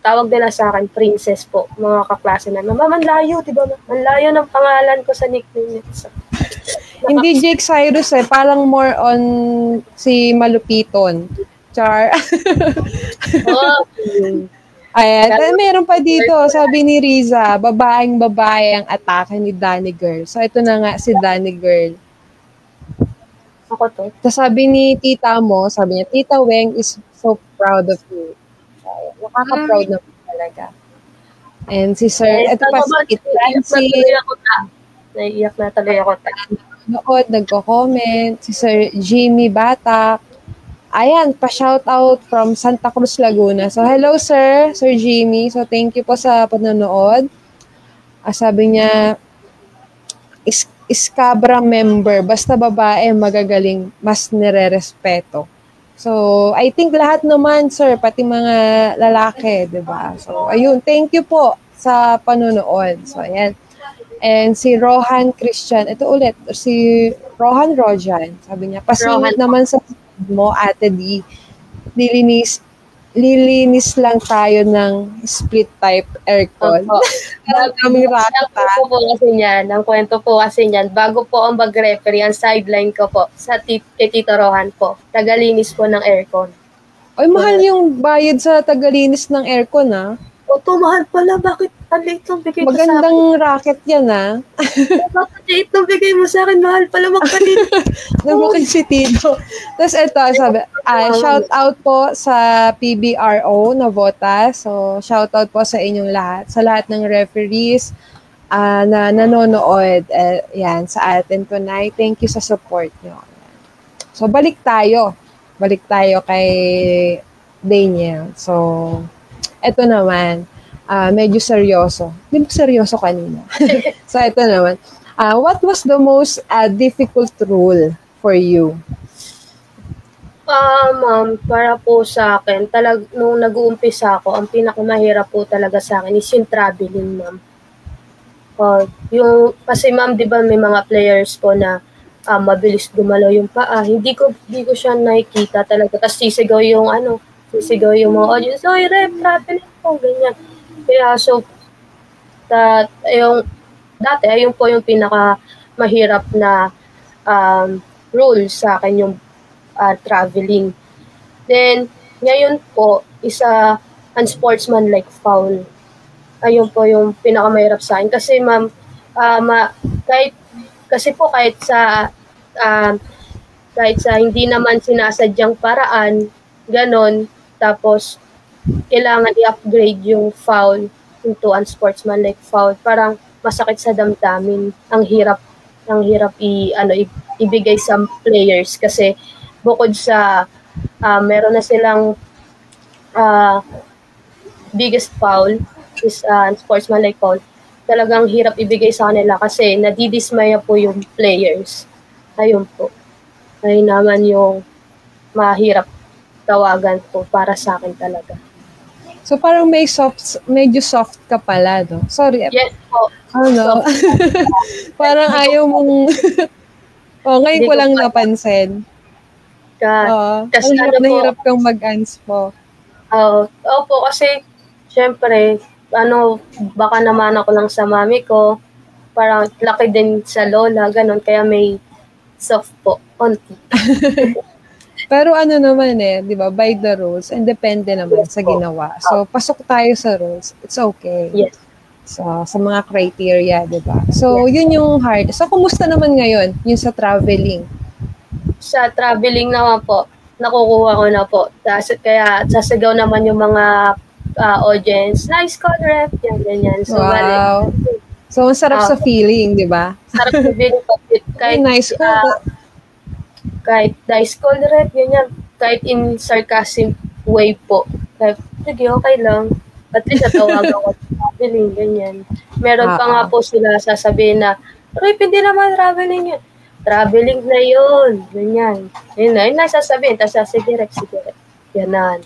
tawag nila sa akin princess po, mga kaklase na. Mama, manlayo, diba? Manlayo ng pangalan ko sa nickname nito. Hindi Jake Cyrus parang more on si Malupiton. Char. Ayan. Meron pa dito, sabi ni Riza, babaeng-babae ang atake ni Danny Girl. So, ito na nga si Danny Girl. Ako to. So, sabi ni tita mo, sabi niya, Tita Weng is so proud of you. Nakaka-proud naman talaga. And si Sir, ito pa si Nancy. Naiiyak na tuloy ako. Nagko-comment. Si Sir Jimmy Batak. Ayan, pa-shoutout from Santa Cruz, Laguna. So, hello, Sir Jimmy. So, thank you po sa panonood. Sabi niya, Iskabra member, basta babae, magagaling, mas nire-respeto. So, I think lahat naman, sir, pati mga lalaki, di ba? So, ayun, thank you po sa panonood. So, ayan. And si Rohan Christian, ito ulit, si Rohan Rojan, sabi niya, pasingit naman sa mo, Ate D, lilinis lang tayo ng split type aircon. Ang kwento po kasi niyan, bago po ang mag-referee, ang sideline ko po, kay Tito Rohan po, tagalinis po ng aircon. Ay, mahal yung bayad sa tagalinis ng aircon, Oto, mahal pala. Bakit ang late nung bigay mo sa akin? Magandang racket yan, Bakit late nung bigay mo sa akin? Mahal pala magpalit. Nabukin si Tito. Tapos ito, sabi, shout out po sa PBRO na vota. So, shout out po sa inyong lahat. Sa lahat ng referees na nanonood yan, sa atin tonight. Thank you sa support nyo. So, balik tayo. Balik tayo kay Daniel. So, ito naman, medyo seryoso. Hindi mo seryoso kanina. So, ito naman. What was the most difficult rule for you? Ma'am, para po sa akin, nung nag-uumpisa ako, ang pinakamahirap po talaga sa akin is yung traveling, ma'am. Kasi ma'am, di ba may mga players po na mabilis gumalaw yung paa. Hindi ko siya nakikita talaga. Tapos sisigaw yung mga audience, oy, rep, traveling po, ganyan. Kaya dati, ayun po yung pinaka-mahirap na rule sa akin, yung traveling. Then, ngayon po, unsportsmanlike foul. Ayun po yung pinaka-mahirap sa akin. Kasi ma'am, kahit sa hindi naman sinasadyang paraan, ganon, tapos kailangan i-upgrade yung foul into unsportsmanlike foul. Parang masakit sa damdamin. Ang hirap ibigay sa players kasi bukod sa meron na silang biggest foul is unsportsmanlike foul. Talagang hirap ibigay sa kanila kasi nadidismaya po yung players. Ayun po. Ayun naman yung mahirap tawagan po para sa akin talaga. So, parang medyo soft ka pala, no? Sorry. Yes po. Ano? Parang ayaw mong... ngayon ko lang napansin. Kasi hirap ano na po, hirap kang mag-anspo. opo, kasi, syempre, baka naman ako lang sa mami ko, parang laki din sa lola, ganun, kaya may soft po, onti. Pero ano naman di ba, by the rules, and depende naman Yes sa po. ginawa. So, pasok tayo sa rules. It's okay. Yes. So, sa mga criteria, di ba? So, yun yung hard. So, kumusta naman ngayon, yung sa traveling? Sa traveling naman po, nakukuha ko na po. Kaya sasigaw naman yung mga audience, nice call rep, yan, ganyan. So, Wow. So, ang sarap sa feeling, di ba? Sarap sa feeling po. Kahit, nice call. Kahit nice call rep, ganyan. Kahit in sarcastic way po. Kahit, sige, okay lang. At least natawagan ko sa traveling, ganyan. Meron pa nga po sila sasabihin na, Rep, hindi naman traveling yun. Traveling na yun. Ganyan. Yun na sasabihin. Tapos, sige, Rep. Ganan.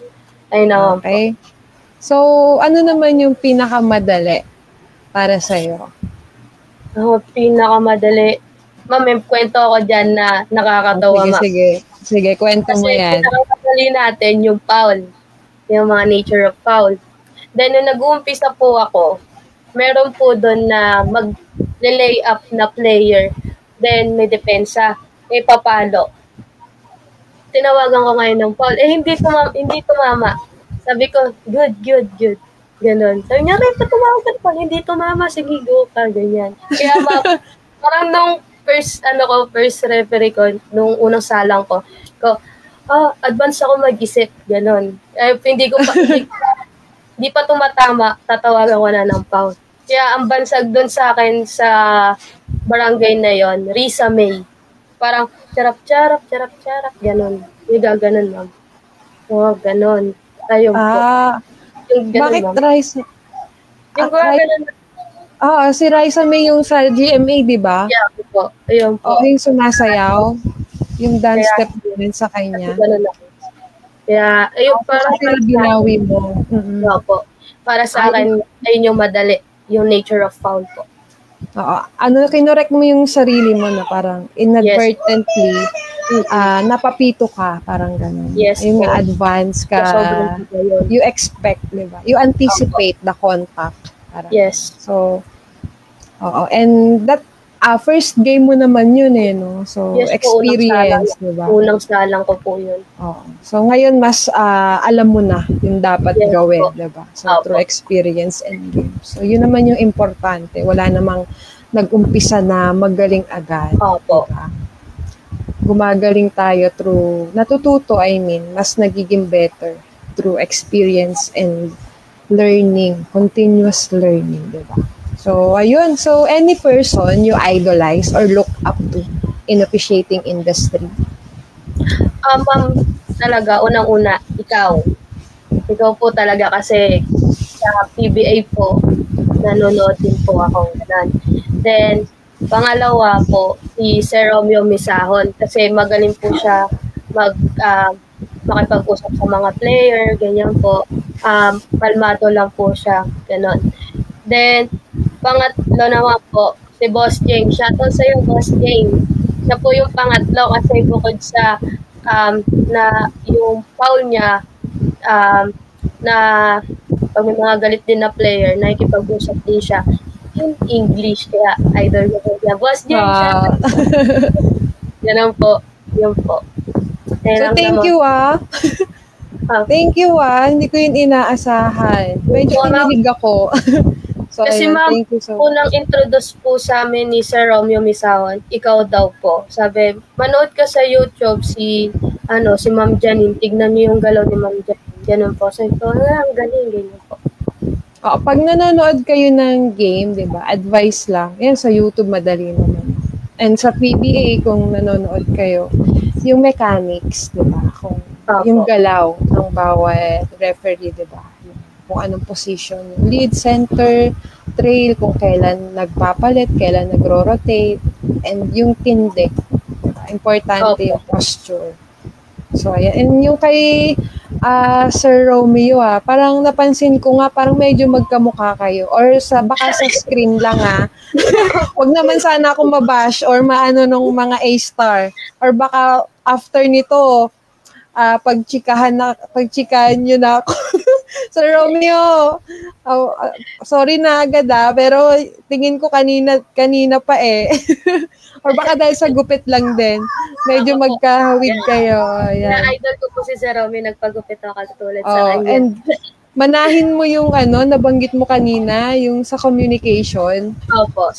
Ay naman okay. So, ano naman yung pinakamadali para sa'yo? Pinakamadali. Ma'am, may kwento ako dyan na nakakatawa, ma'am. Sige, kwento mo yan. Kasi pinakamadali natin yung foul. Yung mga nature of foul. Then, nung nag-uumpisa po ako, meron po doon na mag-lay up na player. Then, may depensa. May papalo. Tinawagan ko ngayon ng foul. Hindi tumama. Sabi ko, good. Ganon. Sabi niya, Rep, tumawag ka pa. Hindi tumama. Sige, go ka. Ganyan. Kaya, parang nung first referee ko, nung unang salang ko, advance ako mag-isip. Ganon. Hindi pa tumatama, tatawagan ko na ng foul. Kaya ang bansag doon sa akin sa barangay na yon, Risa May. Parang charap, ganon. Yung gaganon, ma'am. Ganon. Ayun po. Yung ganon, bakit ma'am. Risa? Yung gaganon. Si Risa May yung sa GMA, di ba? Yeah, po. Ayun po. Yung sumasayaw. Yung dance step din sa kanya. Ganon ako. Kaya, ayun, parang ginawi mo. Po. Para sa akin, ayun yung madali. Yung nature of foul po. Kinorek mo yung sarili mo na parang inadvertently, napapito ka, parang gano'n. Yes, yung advance ka, you expect, di ba? You anticipate the contact. Parang. Yes. So, and that, first game mo naman yun no? So, yes, experience, di ba? Unang salang ko po yun. So, ngayon, mas alam mo na yung dapat gawin, di ba? So, through experience and game. So, yun naman yung importante. Wala namang nag-umpisa na magaling agad. Diba? Gumagaling tayo through, mas nagiging better through experience and learning, continuous learning, di ba? So, ayun. So, any person you idolize or look up to in officiating industry? Ma'am, talaga, unang-una, ikaw. Ikaw po talaga kasi sa PBA po, nanonood din po akong ganan. Then, pangalawa po, si Sir Romeo Misahon kasi magaling po siya makipag-usap sa mga player, ganyan po. Palmado lang po siya, ganon. Then, pangatlo naman po, si Boss James. Shoutout sa'yo, Boss James. Siya po yung pangatlo kasi bukod sa na yung foul niya na pag may mga galit din na player, nakikipag-usap din siya in English. Kaya idol ko po siya. Boss James, yan po. Yun po. So, thank you Thank you Hindi ko yun inaasahan. Medyo kinilig ako. So, kasi ma'am, unang introduce po sa amin ni Sir Romeo Misahon, ikaw daw po. Sabi, manood ka sa YouTube si Ma'am Janine, tignan niyo yung galaw ni Ma'am Janine. Ganun po. Sabi ko, ang galing, ganyan po. Pag nanonood kayo ng game, di ba, advice lang. Yan, sa YouTube, madali naman. And sa PBA, kung nanonood kayo, yung mechanics, di ba, kung yung galaw ng bawat referee, di ba, kung anong position, lead, center, trail, kung kailan nagpapalit, kailan nagro-rotate, and yung tindi. Importante yung posture. So, ayan. And yung kay Sir Romeo, parang napansin ko nga, parang medyo magkamukha kayo. Or baka sa screen lang Huwag naman sana akong mabash or maano nung mga A-star. Or baka after nito, pagchikahan nyo na ako. So, Romeo, sorry na agad pero tingin ko kanina pa eh. Or baka dahil sa gupit lang din. Medyo magkahawig kayo. Ayan. Na-idol ko po si Sir Romeo, nagpagupit ako katulad sa kanya. And manahin mo yung nabanggit mo kanina, yung sa communication. Opo.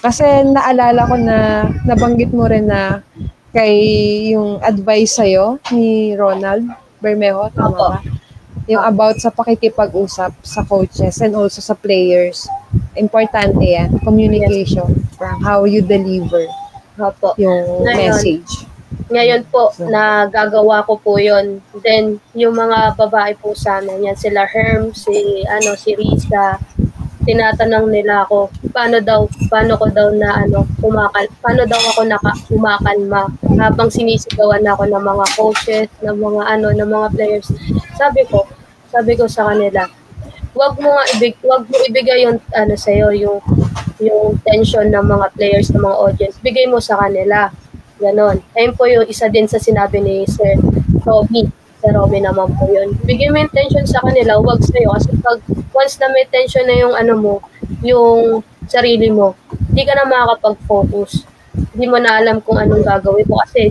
Kasi naalala ko na nabanggit mo rin na kay yung advice sa'yo ni Ronald Bermejo, tama ba? Yung about sa pakikipag-usap sa coaches and also sa players. Importante yan, communication, from how you deliver yung message. Ngayon po, nagagawa ko po yun. Then, yung mga babae po sa amin, yan sila Herm, si Risa, tinatanong nila ako, paano ko daw na paano daw ako kumakalma habang sinisigawan ako ng mga coaches, ng mga players. Sabi ko sa kanila, wag mo ibigay yung sa'yo, yung tension ng mga players, ng mga audience. Bigay mo sa kanila. Ganon. Ayun po yung isa din sa sinabi ni Sir Robby. Sir Robby naman po yun. Bigay mo yung tension sa kanila, wag sa'yo. Kasi once na may tension na yung yung sarili mo, hindi ka na makakapag-focus. Hindi mo na alam kung anong gagawin mo kasi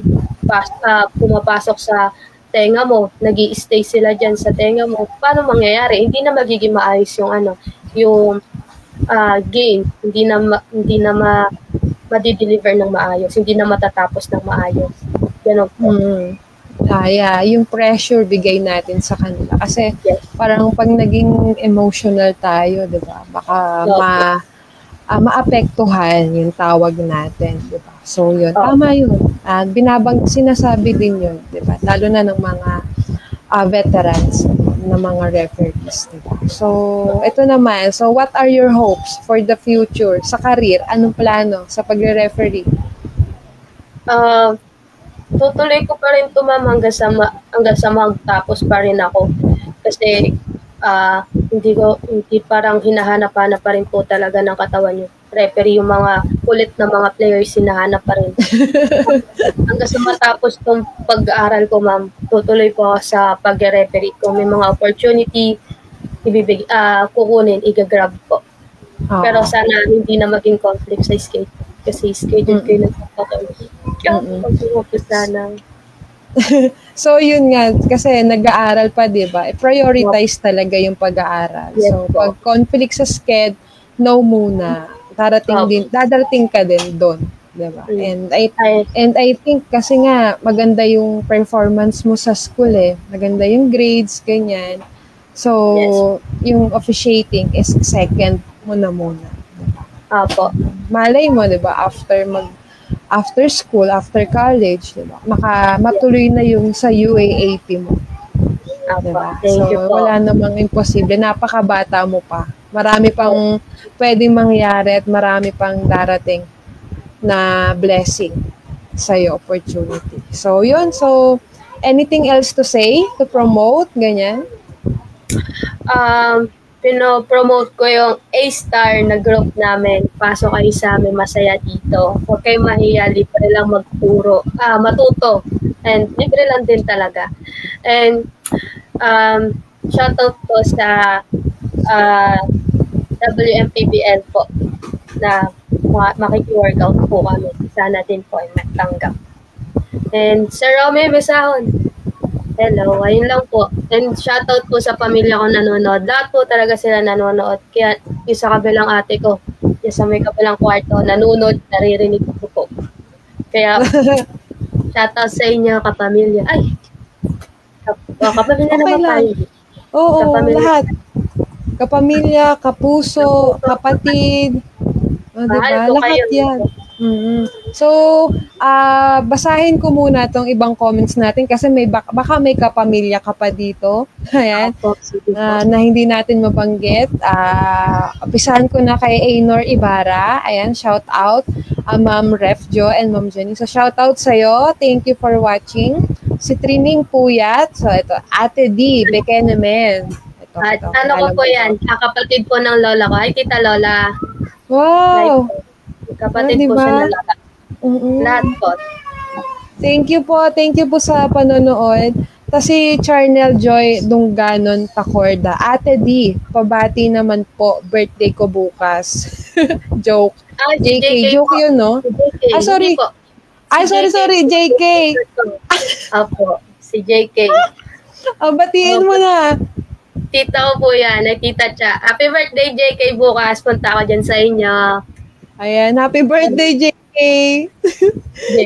pumapasok sa tenga mo, nag-i-stay sila dyan sa tenga mo. Paano mangyayari? Hindi na magiging maayos yung game. Hindi na ma-deliver ng maayos. Hindi na matatapos ng maayos. Ganon po. Yung pressure bigay natin sa kanila. Kasi parang pag naging emotional tayo, di ba? Baka maapektuhan yung tawag natin, di ba? So, yun. Tama yun. Sinasabi din yun, di ba? Lalo na ng mga veterans, ng mga referees, di ba? So, ito naman. So, what are your hopes for the future sa career? Anong plano sa pagre-referee? Tutuloy ko pa rin ito, ma'am, hanggang sa magtapos pa rin ako. Kasi hindi parang hinahanap-hanap pa rin po talaga ng katawan yung referee, yung mga kulit na mga players hinahanap pa rin. Hanggang sa matapos itong pag-aaral ko, ma'am, tutuloy po ako sa pag-referee ko. May mga opportunity kukunin, i-grab po. Pero sana hindi na maging conflict sa skate. Kasi schedule ko yung nagpapatuloy. So, yun nga, kasi nag-aaral pa, di ba? Prioritize talaga yung pag-aaral. So, pag conflict sa sked, no muna. Dadating ka din doon, di ba? And I think kasi nga, maganda yung performance mo sa school Maganda yung grades, ganyan. So, yung officiating is second mo na muna. Apo. Malay mo, di ba? After school, after college, di ba? Matuloy na yung sa UAAP mo. Diba? Thank you po. Wala namang imposible. Napakabata mo pa. Marami pang pwedeng mangyari at marami pang darating na blessing sa'yo, opportunity. So, yun. So, anything else to say? To promote? Ganyan? Pino-promote ko yung A-Star na group namin. Pasok kayo sa amin, masaya dito. Huwag kayo mahiya, libre lang matuto. And libre lang din talaga. And shoutout po sa WMPBL po na makiki-workout po kami. Sana din po ay matanggap. And Sir Romeo Besahon, hello, ayun lang po. And shoutout po sa pamilya ko nanonood. Lahat po talaga sila nanonood. Kaya yung sa kabilang ate ko, yung sa may kabilang kwarto, nanonood, naririnig ko po. Kaya shoutout sa inyo, kapamilya. Ay! Kapamilya naman tayo. Oo, lahat. Kapamilya, kapuso, kapatid. Diba? Lahat yan. So, basahin ko muna tong ibang comments natin kasi baka may kapamilya ka pa dito. Ayan. Na hindi natin mabanggit. Umpisahan ko na kay Aynor Ibarra. Ayan, shout out. Ma'am Ref Jo and Ma'am Jenny. So, shout out sa'yo. Thank you for watching. Si Trining Puyat. So, ito. Ate D. Bekenemen. Ito. Ano ko po yan? Kapatid po ng lola ko. Ay, Tita Lola. Wow! Kapatid po siya na lahat po. Thank you po sa panonood. Tas si Charnel Joy Dungganon Tacorda. Ate D, pabati naman po. Birthday ko bukas. Joke. Si JK, joke po. yun, no? Si JK. Sorry. Hindi po. Sorry, JK. Opo, si JK. Batiin mo na. Tita ko po yan, nakita siya. Happy birthday, JK, bukas. Punta ako dyan sa inyo. Ayan, happy birthday, JK.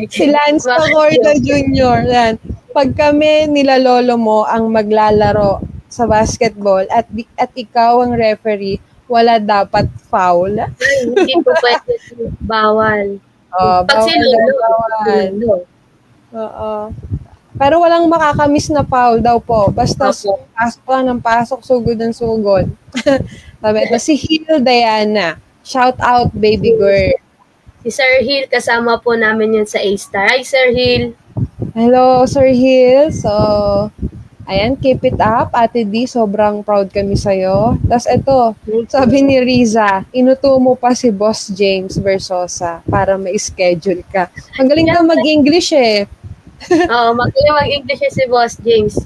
Si Lance Tacorda Jr. Yan. Pag kami nila lolo mo ang maglalaro sa basketball at ikaw ang referee, wala dapat foul. Hindi po pwede. Bawal. Pag si bawal. Oo. Pero walang makakamiss na foul daw po. Basta pasok lang ng pasok, sugod ng sugod. Sabi ito, si Hill Diana. Shout out, baby girl. Si Sir Hill, kasama po namin yun sa A-Star. Hi, Sir Hill. Hello, Sir Hill. So, ayan, keep it up. Ate D, sobrang proud kami sa'yo. Tapos ito, sabi ni Riza, inuto mo pa si Boss James Versosa para ma-schedule ka. Ang galing daw mag-English eh. Oo, magaling mag-English si Boss James.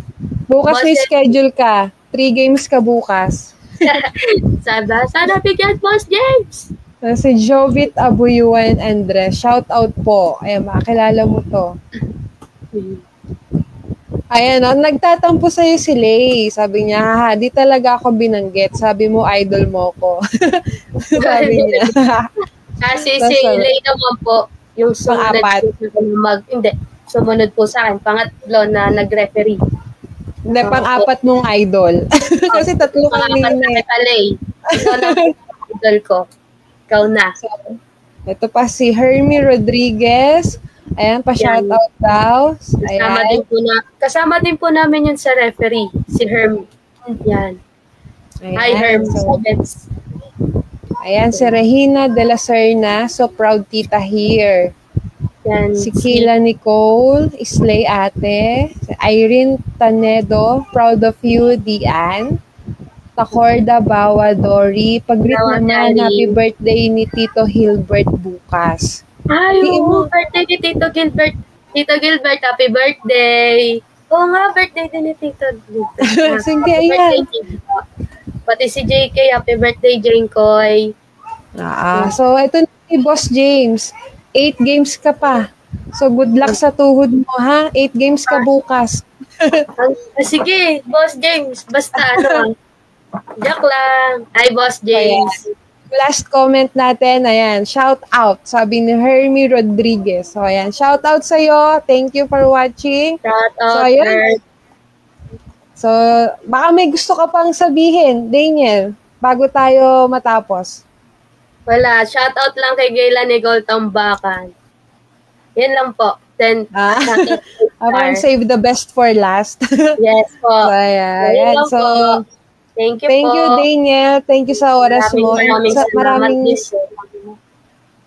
Bukas may schedule ka. 3 games ka bukas. Sana bigyan, Boss James. Si Jovit Abuyuan Andres, shout out po. Ayan, makakilala mo to. Ayan, nagtatampo sa'yo si Lay. Sabi niya, haha, di talaga ako binanggit. Sabi mo, idol mo ko. Sabi niya. Kasi si Lay naman po, yung sumunod po sa akin. Pangatlo na nag-referee. Hindi, pang-apat mong idol. Kasi tatlo kanina. Pang-apat na kita, Lay. Ikaw na idol ko. Ikaw na. So, ito pa si Hermie Rodriguez. Ayan, pa-shoutout daw. Kasama din po namin yun sa referee, si Herm. Yan. Ayan, hi, Herm. Ayan, si Regina de la Serna. So proud tita here. Yan. Si Kila Nicole, Islay ate. Si Irene Tanedo, proud of you, Dian. Tacorda Bawa Dory. Pag-greet naman, happy birthday ni Tito Hilbert bukas. Ay, birthday ni Tito Gilbert. Tito Gilbert, happy birthday. Oo nga, birthday din ni Tito Gilbert. Sige, ayan. Pati si JK, happy birthday, Jenkoy. So, ito na si Boss James. 8 games ka pa. So, good luck sa tuhod mo, ha? 8 games ka bukas. Sige, Boss James. Basta, joke lang. Hi, Boss James. Last comment natin, ayan, shout out, sabi ni Hermie Rodriguez. So, ayan, shout out sa'yo. Thank you for watching. Shout out, so, ayan. So, baka may gusto ka pang sabihin, Daniel, bago tayo matapos. Wala, shout out lang kay Gayla Nicole Tambakan. Yan lang po. Then, parang save the best for last. Yes po. So, ayan. So, Thank you Daniel. Thank you sa oras mo. Maraming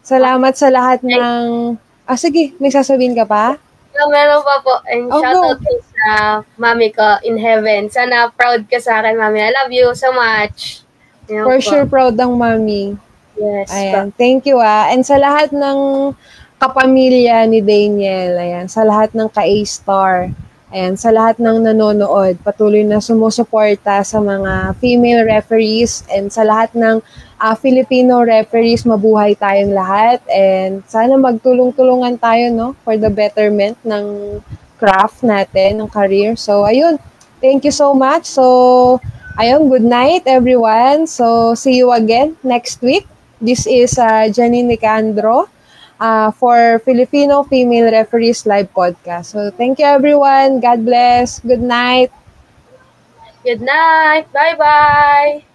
salamat sa lahat ng... sige, may sasabihin ka pa? Meron pa po. And shout out sa mami ko in heaven. Sana proud ka sa akin, mami. I love you so much. For sure, proud ang mami. Yes. Ayan. Thank you, And sa lahat ng kapamilya ni Daniel, ayan, sa lahat ng ka-A-Star, ayan, sa lahat ng nanonood, patuloy na sumusuporta sa mga female referees and sa lahat ng Filipino referees, mabuhay tayong lahat and sana magtulong-tulungan tayo, no, for the betterment ng craft natin, ng career. So, ayun, thank you so much. So, ayun, good night everyone. So, see you again next week. This is Janine Nicandro. For Filipino Female Referees Live Podcast. So, thank you everyone. God bless. Good night. Good night. Bye-bye.